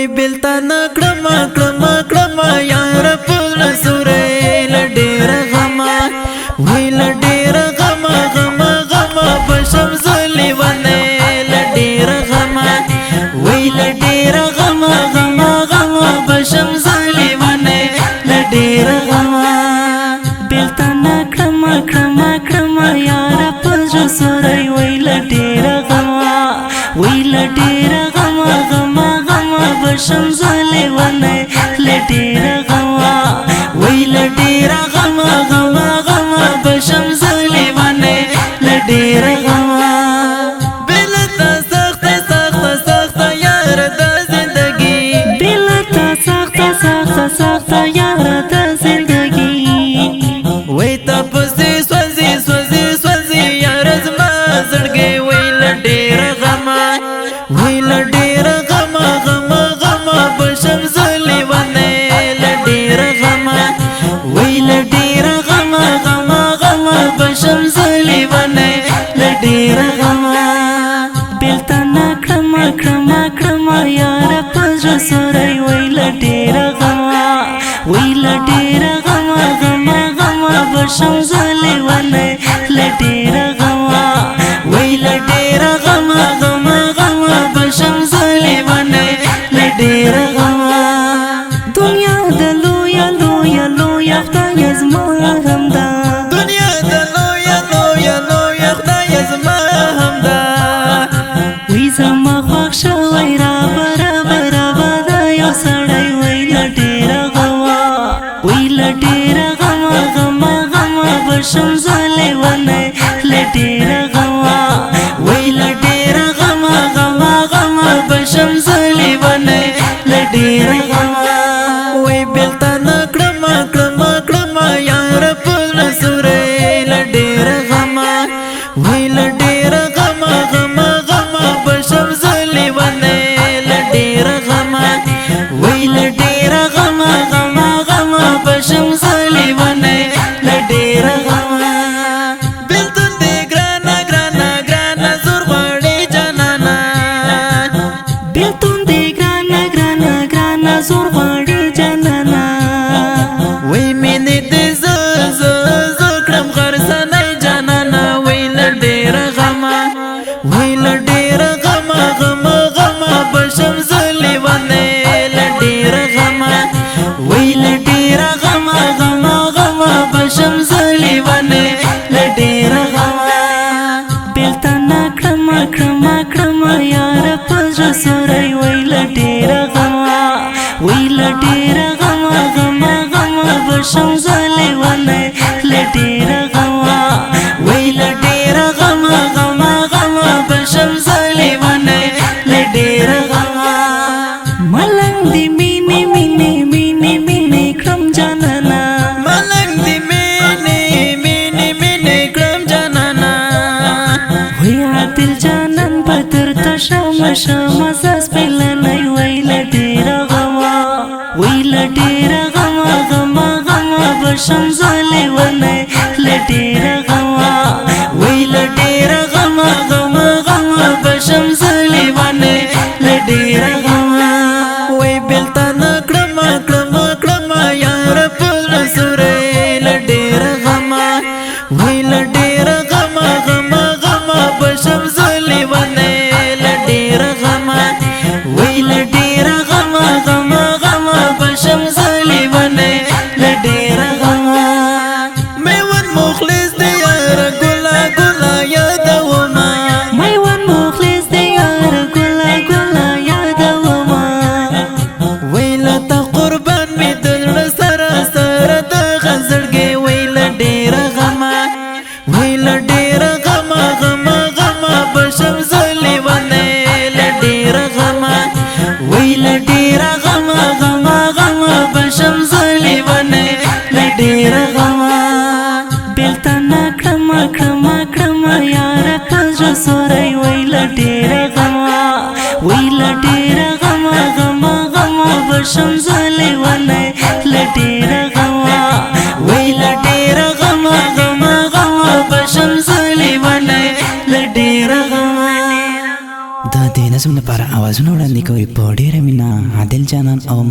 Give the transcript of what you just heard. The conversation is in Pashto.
وای بلتا نکړما کړما کړما یار پل سورې لډېر غما وای لډېر غما غما غما بشم زلی ونه لډېر غما وای لډېر غما غما غما بشم زلی ونه لډېر غما بلتا نکړما کړما کړما یار پل سورې وای لډېر غما وای لډېر غما غما غما بشم زلی ونه لډېر غما وای لډېر غما غما غما بشم زلی ونه لډېر غما بلتا سخت سخت سخت یار د زندگی بلتا سخت سخت سخت یار د زندگی وای تاسو سوځي سوځي سوځي یار زما زړګي وای لډېر غما وای لډېر غما غما غما بشم زلی ونه لډېر غما وای لډېر غما غما غما بشم زلی ونه لډېر غما بلتا نکړما کړما کړما یار پل سورې وای لډېر غما وای لډېر غما غما غما بشم زلی ونه لډېر غما وای لډېر غما غما غما بشم زلی ونه لډېر غما دنیا د لویا لویا لویا خدای زما همدا دنیا د لویا لویا لویا خدای زما همدا وای زما خوښ شوی را برابر دا یو سړی وای لډېر غما وای لډېر غما غما غما بشم زلی ونه لډېر غما وای لډېر غما غما غما بشم زلی ونه لډېر غما وای بلتا نکړما کړما کړما یار پل سورې لډېر غما وای لډېر غما غما غما بشم زلی ونه لډېر غما وای لډېر غما غما غما بشم زلی ونه لډېر غما بلتون دې ګرانا ګرانا ګرانا زور غواړي جانانا بلتون دې ګرانا ګرانا ګرانا زور غواړي جانانا وای مینې دې ز کړم غرسنۍ جانانا وای لډېر غما وای لډېر غما غما غما بشم زلی ونه لډېر غما وای لډېر غما غما غما بشم زلی ونه لډېر غما بلتا نکړما کړما کړما یار پل سورې وای لډېر غما وای لډېر غما غما غما بشم زلی ونه لډېر غما وای لډېر غما غما غما بشم زلی ونه لډېر غما ملنګ دی مینې مینې مینې مینې کړم جانانا ملنګ دی مینې مینې مینې کړم جانانا وای عادل جانان بدر تشم شم ساس پلنای وای لډېر غما وای لډېر غما غما غما بشم زلی ونه لډېر غما وای لډېر غما غما غما بشم زلی ونه لډېر غما وای بلتا نکړما کړما کړما یار پل سورې لډېر غما وای لډېر غما غما غما بشم زلی ونه لډېر غما وای لډېر غما غما غما بشم زلی ونه لډېر غما میوان مخلص دی یار ګلا ګلا یادوما میوان مخلص دی یار ګلا ګلا یادوما وای لته قربان می دل سره سره د غزړګي وای لډېر غما وای لډېر غما غما غما بشم زلی ونه لډېر غما وای لډېر غما غما غما بشم زلی ونه لډېر غما بلتا نکړما کړما کړما یار پل سورې وای لډېر غما وای لډېر غما غما غما بشم زلی ونه لډېر غما وای لډېر غما غما غما بشم زلی ونه لډېر غما د دین زموږ لپاره اوازونه وړاندې کوي په ډیره مینه عادل جانان او